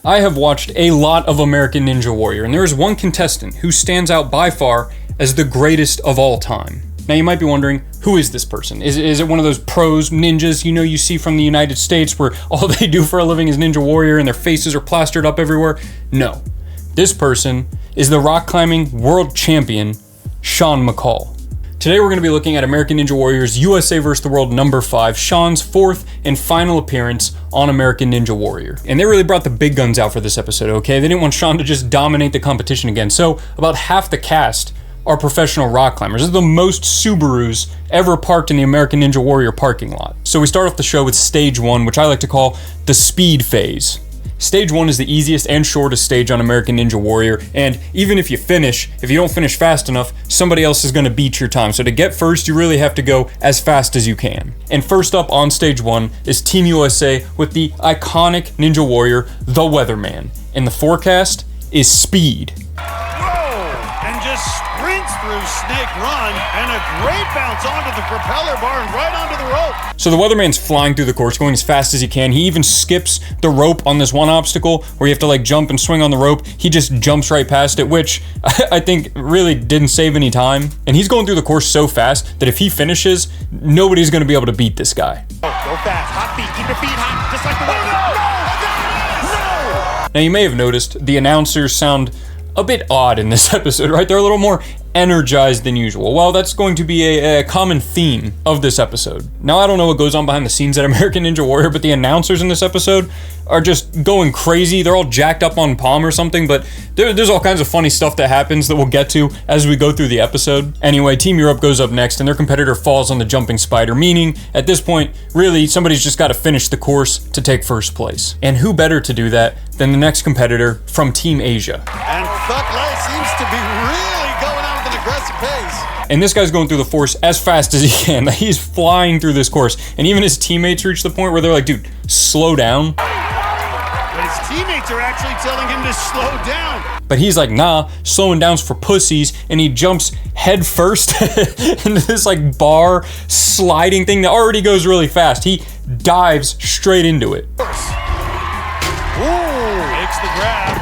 I have watched a lot of American Ninja Warrior, and there is one contestant who stands out by far as the greatest of all time. Now you might be wondering, who is this person? Is it one of those pros, ninjas, you see from the United States where all they do for a living is Ninja Warrior and their faces are plastered up everywhere? No. This person is the rock climbing world champion, Sean McCall. Today we're going to be looking at American Ninja Warrior's USA vs. the World number 5, Sean's fourth and final appearance on American Ninja Warrior. And they really brought the big guns out for this episode, okay? They didn't want Sean to just dominate the competition again. So about half the cast are professional rock climbers. This is the most Subarus ever parked in the American Ninja Warrior parking lot. So we start off the show with stage 1, which I like to call the speed phase. Stage 1 is the easiest and shortest stage on American Ninja Warrior, and even if you don't finish fast enough, somebody else is going to beat your time. So to get first, you really have to go as fast as you can. And first up on stage 1 is Team USA with the iconic Ninja Warrior, the Weatherman. And the forecast is speed. And just sprints through Snake Run, and a great bounce onto the propeller bar and right onto the rope. So the Weatherman's flying through the course, going as fast as he can. He even skips the rope on this one obstacle where you have to jump and swing on the rope. He just jumps right past it, which I think really didn't save any time. And he's going through the course so fast that if he finishes, nobody's going to be able to beat this guy. Go fast, hot feet, keep your feet hot, just like the Weatherman. No! Now you may have noticed the announcers sound a bit odd in this episode, right? They're a little more energized than usual. Well, that's going to be a common theme of this episode. Now, I don't know what goes on behind the scenes at American Ninja Warrior, but the announcers in this episode are just going crazy. They're all jacked up on Palm or something, but there's all kinds of funny stuff that happens that we'll get to as we go through the episode. Anyway, Team Europe goes up next, and their competitor falls on the jumping spider, meaning, at this point, really, somebody's just got to finish the course to take first place. And who better to do that than the next competitor from Team Asia? And Thuck Lay seems to be really going out with an aggressive pace. And this guy's going through the course as fast as he can. He's flying through this course. And even his teammates reach the point where they're like, dude, slow down. But his teammates are actually telling him to slow down. But he's like, nah, slowing down's for pussies. And he jumps head first into this bar sliding thing that already goes really fast. He dives straight into it. Ooh, makes the grab.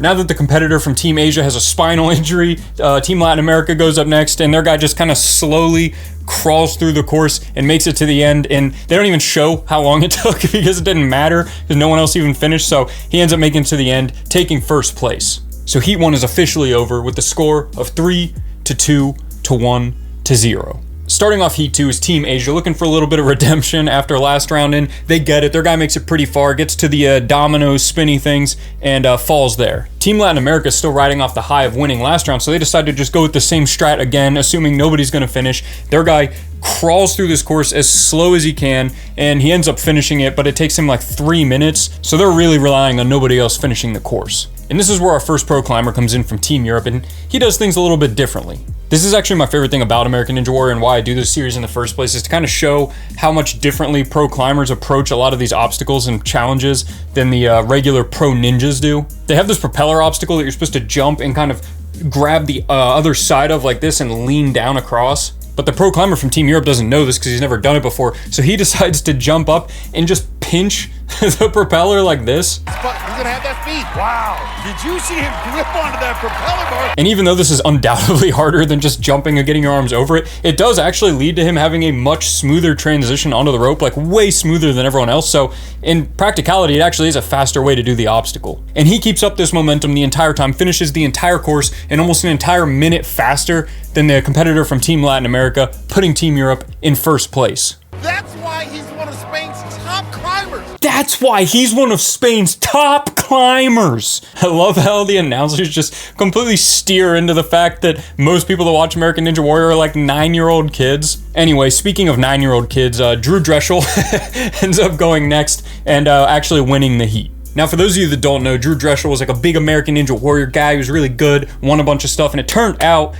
Now that the competitor from Team Asia has a spinal injury, Team Latin America goes up next, and their guy just kind of slowly crawls through the course and makes it to the end, and they don't even show how long it took because it didn't matter because no one else even finished, so he ends up making it to the end, taking first place. So Heat 1 is officially over with the score of 3-2 to 1-0. Starting off Heat 2 is Team Asia, looking for a little bit of redemption after last round in. They get it. Their guy makes it pretty far, gets to the dominoes, spinny things, and falls there. Team Latin America is still riding off the high of winning last round, so they decided to just go with the same strat again, assuming nobody's going to finish. Their guy crawls through this course as slow as he can, and he ends up finishing it, but it takes him 3 minutes, so they're really relying on nobody else finishing the course. And this is where our first pro climber comes in from Team Europe, and he does things a little bit differently. This is actually my favorite thing about American Ninja Warrior and why I do this series in the first place, is to kind of show how much differently pro climbers approach a lot of these obstacles and challenges than the regular pro ninjas do. They have this propeller obstacle that you're supposed to jump and kind of grab the other side of like this and lean down across. But the pro climber from Team Europe doesn't know this because he's never done it before, so he decides to jump up and just pinch the propeller like this. He's gonna have that feet. Wow. Did you see him grip onto that propeller bar? And even though this is undoubtedly harder than just jumping and getting your arms over it, it does actually lead to him having a much smoother transition onto the rope, way smoother than everyone else. So in practicality, it actually is a faster way to do the obstacle. And he keeps up this momentum the entire time, finishes the entire course in almost an entire minute faster than the competitor from Team Latin America, putting Team Europe in first place. That's why he's one of Spain's top climbers. That's why he's one of Spain's top climbers. I love how the announcers just completely steer into the fact that most people that watch American Ninja Warrior are 9-year-old kids. Anyway, speaking of 9-year-old kids, Drew Dreschel ends up going next and actually winning the heat. Now, for those of you that don't know, Drew Dreschel was a big American Ninja Warrior guy. He was really good, won a bunch of stuff, and it turned out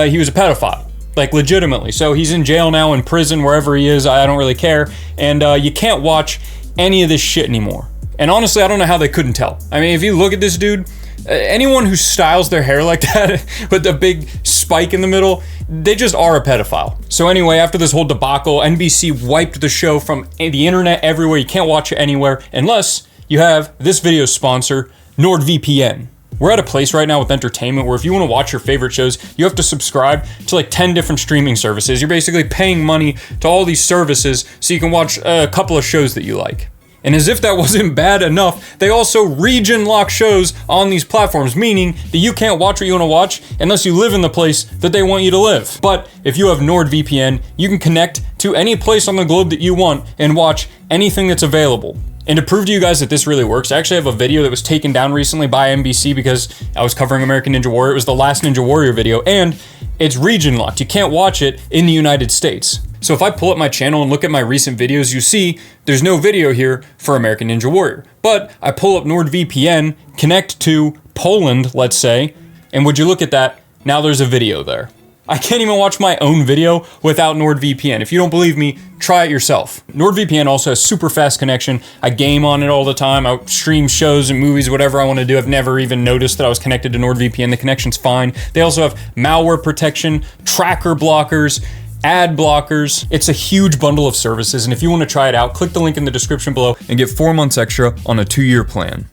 he was a pedophile. Legitimately. So he's in jail now, in prison, wherever he is, I don't really care. And you can't watch any of this shit anymore. And honestly, I don't know how they couldn't tell. I mean, if you look at this dude, anyone who styles their hair like that with the big spike in the middle, they just are a pedophile. So anyway, after this whole debacle, NBC wiped the show from the internet everywhere. You can't watch it anywhere unless you have this video's sponsor, NordVPN. We're at a place right now with entertainment where if you want to watch your favorite shows, you have to subscribe to like 10 different streaming services. You're basically paying money to all these services so you can watch a couple of shows that you like. And as if that wasn't bad enough, they also region lock shows on these platforms, meaning that you can't watch what you want to watch unless you live in the place that they want you to live. But if you have NordVPN, you can connect to any place on the globe that you want and watch anything that's available. And to prove to you guys that this really works, I actually have a video that was taken down recently by NBC because I was covering American Ninja Warrior. It was the last Ninja Warrior video, and it's region locked. You can't watch it in the United States. So if I pull up my channel and look at my recent videos, you see there's no video here for American Ninja Warrior. But I pull up NordVPN, connect to Poland, let's say, and would you look at that, now there's a video there. I can't even watch my own video without NordVPN. If you don't believe me, try it yourself. NordVPN also has super fast connection. I game on it all the time. I stream shows and movies, whatever I want to do. I've never even noticed that I was connected to NordVPN. The connection's fine. They also have malware protection, tracker blockers, ad blockers. It's a huge bundle of services, and if you want to try it out, click the link in the description below and get 4 months extra on a 2-year plan.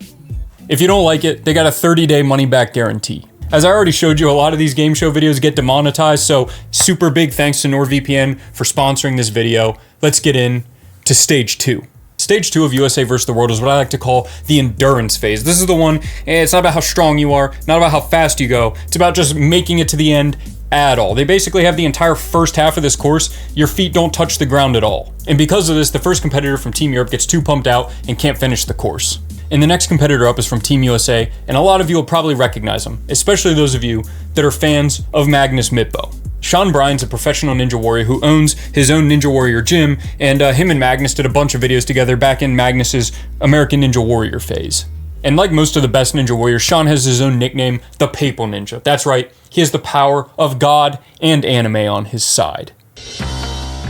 If you don't like it, they got a 30-day money-back guarantee. As I already showed you, a lot of these game show videos get demonetized, so super big thanks to NordVPN for sponsoring this video. Let's get in to stage 2. Stage 2 of USA vs. the World is what I like to call the endurance phase. This is the one, it's not about how strong you are, not about how fast you go, it's about just making it to the end at all. They basically have the entire first half of this course, your feet don't touch the ground at all. And because of this, the first competitor from Team Europe gets too pumped out and can't finish the course. And the next competitor up is from Team USA, and a lot of you will probably recognize him, especially those of you that are fans of Magnus Mitbo. Sean Bryan's a professional Ninja Warrior who owns his own Ninja Warrior gym, and him and Magnus did a bunch of videos together back in Magnus's American Ninja Warrior phase. And like most of the best Ninja Warriors, Sean has his own nickname, the Papal Ninja. That's right, he has the power of God and anime on his side.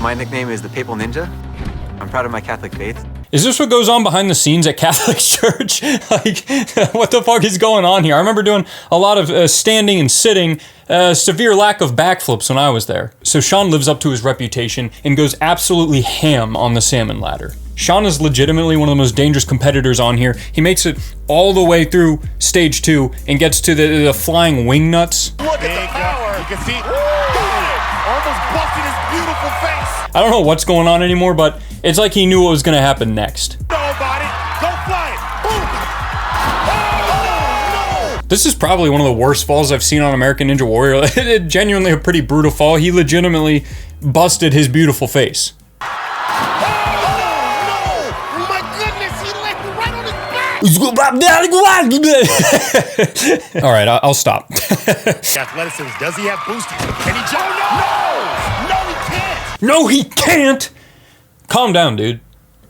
My nickname is the Papal Ninja. I'm proud of my Catholic faith. Is this what goes on behind the scenes at Catholic Church? Like, what the fuck is going on here? I remember doing a lot of standing and sitting, severe lack of backflips when I was there. So Sean lives up to his reputation and goes absolutely ham on the salmon ladder. Sean is legitimately one of the most dangerous competitors on here. He makes it all the way through stage 2 and gets to the flying wing nuts. Look at the power. You can see, almost busted his beautiful face. I don't know what's going on anymore, but it's like he knew what was going to happen next. Know about it. Go fly it. Boom. Oh, no. This is probably one of the worst falls I've seen on American Ninja Warrior. It's genuinely a pretty brutal fall. He legitimately busted his beautiful face. All right, I'll stop. Athleticism. Does he have boosting? Can he jump? No! No, he can't! No, he can't! Calm down, dude.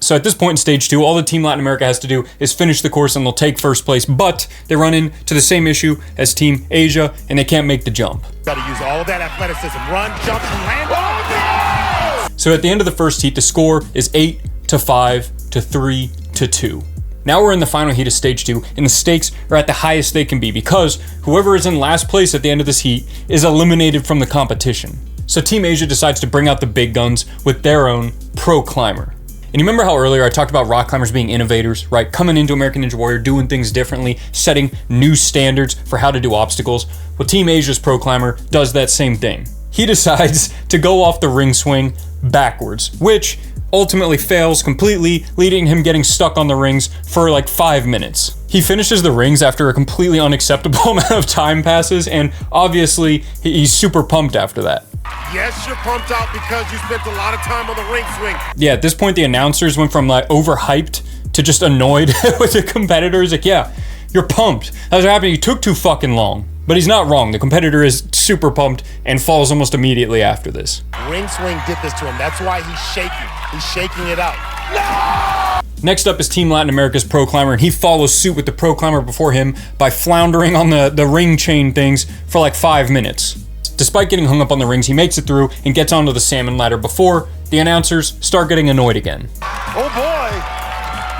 So at this point in stage 2, all the Team Latin America has to do is finish the course and they'll take first place, but they run into the same issue as Team Asia and they can't make the jump. Gotta use all of that athleticism. Run, jump, and land. Oh, no! So at the end of the first heat, the score is 8-5 to 3-2. Now we're in the final heat of stage 2, and the stakes are at the highest they can be because whoever is in last place at the end of this heat is eliminated from the competition. So Team Asia decides to bring out the big guns with their own pro climber. And you remember how earlier I talked about rock climbers being innovators, right? Coming into American Ninja Warrior, doing things differently, setting new standards for how to do obstacles. Well, Team Asia's pro climber does that same thing. He decides to go off the ring swing backwards, which ultimately fails completely, leading him getting stuck on the rings for like 5 minutes. He finishes the rings after a completely unacceptable amount of time passes, and obviously he's super pumped after that. Yes, you're pumped out because you spent a lot of time on the ring swing. Yeah, at this point the announcers went from like overhyped to just annoyed with the competitors. Like, yeah, you're pumped. That's what happened. You took too fucking long. But he's not wrong. The competitor is super pumped and falls almost immediately after this. Ring swing did this to him. That's why he's shaking. He's shaking it out. No! Next up is Team Latin America's pro climber, and he follows suit with the pro climber before him by floundering on the ring chain things for like 5 minutes. Despite getting hung up on the rings, he makes it through and gets onto the salmon ladder before the announcers start getting annoyed again. Oh boy!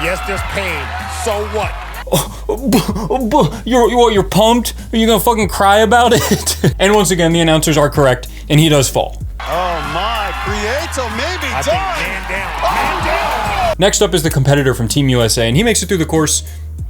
Yes, there's pain. So what? You're pumped? Are you gonna fucking cry about it? And once again, the announcers are correct, and he does fall. Oh my, Creato may be done! Man down, man down! Next up is the competitor from Team USA, and he makes it through the course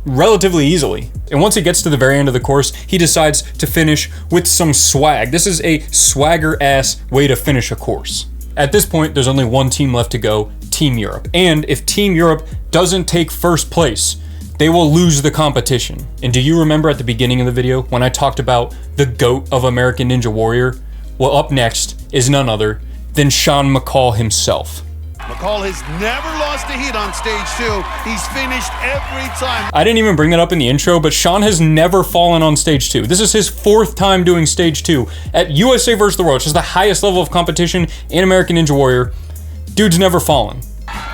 relatively easily. And once he gets to the very end of the course, he decides to finish with some swag. This is a swagger-ass way to finish a course. At this point, there's only one team left to go, Team Europe. And if Team Europe doesn't take first place, they will lose the competition. And do you remember at the beginning of the video when I talked about the GOAT of American Ninja Warrior? Well, up next is none other than Sean McCall himself. McCall has never lost a heat on stage 2. He's finished every time. I didn't even bring that up in the intro, but Sean has never fallen on stage 2. This is his 4th time doing stage 2 at USA vs. the World, which is the highest level of competition in American Ninja Warrior. Dude's never fallen.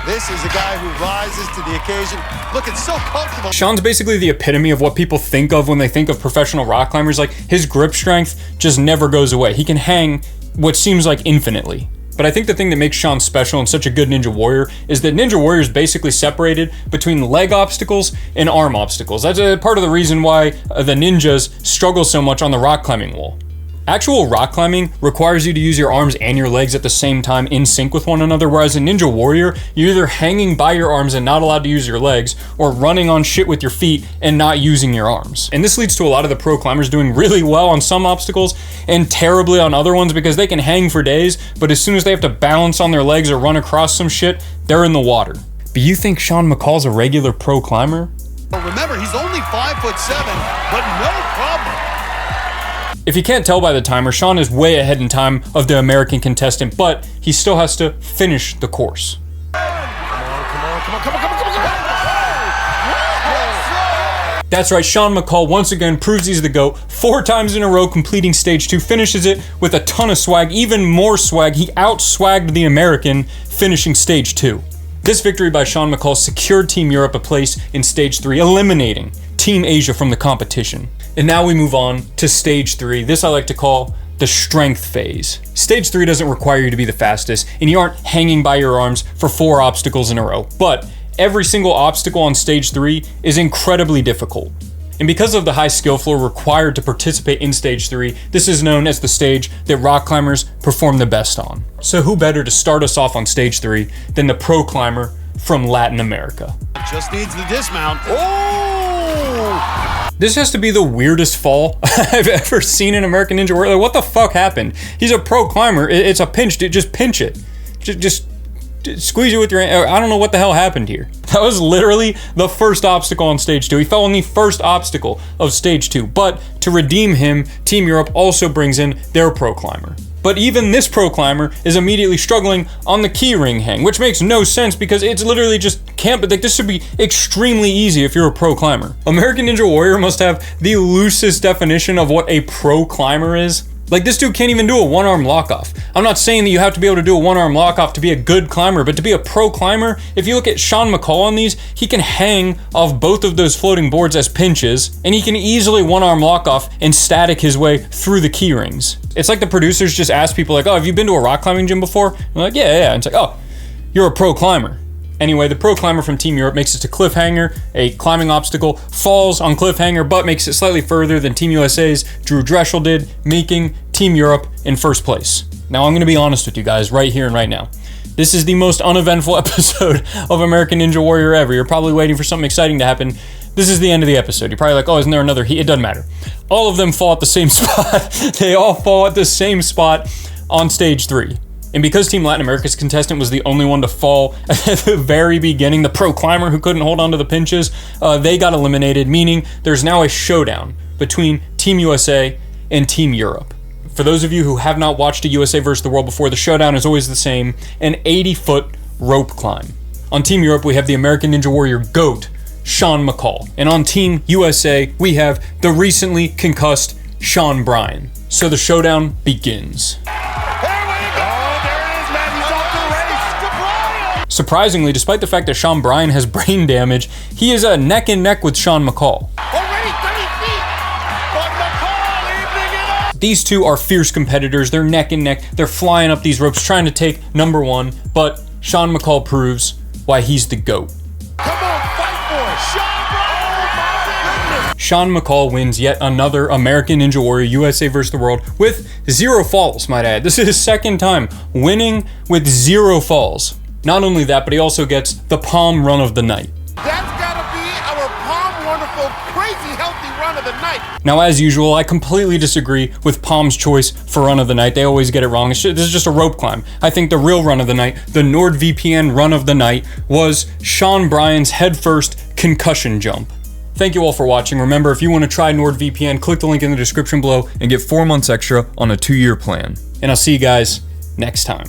This is a guy who rises to the occasion, looking so comfortable. Sean's basically the epitome of what people think of when they think of professional rock climbers. Like, his grip strength just never goes away. He can hang what seems like infinitely. But I think the thing that makes Sean special and such a good Ninja Warrior is that Ninja Warrior is basically separated between leg obstacles and arm obstacles. That's a part of the reason why the ninjas struggle so much on the rock climbing wall. Actual rock climbing requires you to use your arms and your legs at the same time in sync with one another, whereas in Ninja Warrior, you're either hanging by your arms and not allowed to use your legs, or running on shit with your feet and not using your arms. And this leads to a lot of the pro climbers doing really well on some obstacles and terribly on other ones because they can hang for days, but as soon as they have to balance on their legs or run across some shit, they're in the water. But you think Sean McCall's a regular pro climber? Remember, he's only 5'7", but no problem. If you can't tell by the timer, Sean is way ahead in time of the American contestant, but he still has to finish the course. Come on. That's right, Sean McCall once again proves he's the GOAT, 4 times in a row completing stage 2, finishes it with a ton of swag, even more swag. He out-swagged the American, finishing stage 2. This victory by Sean McCall secured Team Europe a place in stage 3, eliminating Team Asia from the competition. And now we move on to stage 3. This I like to call the strength phase. Stage 3 doesn't require you to be the fastest, and you aren't hanging by your arms for 4 obstacles in a row. But every single obstacle on stage 3 is incredibly difficult. And because of the high skill floor required to participate in stage 3, this is known as the stage that rock climbers perform the best on. So who better to start us off on stage 3 than the pro climber from Latin America? Just needs the dismount. Oh! This has to be the weirdest fall I've ever seen in American Ninja Warrior. Like, what the fuck happened? He's a pro climber. It's a pinch. Just pinch it. Just squeeze it with your hand. I don't know what the hell happened here. That was literally the first obstacle on stage 2. He fell on the first obstacle of stage 2. But to redeem him, Team Europe also brings in their pro climber. But even this pro climber is immediately struggling on the key ring hang, which makes no sense because it's literally just like, this should be extremely easy if you're a pro climber. American Ninja Warrior must have the loosest definition of what a pro climber is. Like, this dude can't even do a one-arm lock-off. I'm not saying that you have to be able to do a one-arm lock-off to be a good climber, but to be a pro climber, if you look at Sean McCall on these, he can hang off both of those floating boards as pinches, and he can easily one-arm lock-off and static his way through the key rings. It's like the producers just ask people like, oh, have you been to a rock climbing gym before? And they're like, yeah. And it's like, oh, you're a pro climber. Anyway, the pro climber from Team Europe makes it to Cliffhanger, a climbing obstacle, falls on Cliffhanger, but makes it slightly further than Team USA's Drew Dreschel did, making Team Europe in first place. Now, I'm going to be honest with you guys right here and right now. This is the most uneventful episode of American Ninja Warrior ever. You're probably waiting for something exciting to happen. This is the end of the episode. You're probably like, oh, isn't there another heat? It doesn't matter. All of them fall at the same spot. They all fall at the same spot on stage 3. And because Team Latin America's contestant was the only one to fall at the very beginning, the pro climber who couldn't hold on to the pinches, they got eliminated, meaning there's now a showdown between Team USA and Team Europe. For those of you who have not watched a USA vs. the World before, the showdown is always the same, an 80-foot rope climb. On Team Europe, we have the American Ninja Warrior GOAT, Sean McCall. And on Team USA, we have the recently concussed Sean Bryan. So the showdown begins. Surprisingly, despite the fact that Sean Bryan has brain damage, he is neck and neck with Sean McCall. Already 30 feet, but McCall evening it up. These two are fierce competitors. They're neck and neck. They're flying up these ropes trying to take number 1, but Sean McCall proves why he's the GOAT. Come on, fight for it, Sean Bryan! Sean McCall wins yet another American Ninja Warrior USA vs. the World with 0 falls, might I add. This is his second time winning with 0 falls. Not only that, but he also gets the Palm Run of the Night. That's gotta be our Palm Wonderful Crazy Healthy Run of the Night. Now, as usual, I completely disagree with Palm's choice for Run of the Night. They always get it wrong. This is just a rope climb. I think the real Run of the Night, the NordVPN Run of the Night, was Sean Bryan's headfirst concussion jump. Thank you all for watching. Remember, if you want to try NordVPN, click the link in the description below and get 4 months extra on a 2-year plan. And I'll see you guys next time.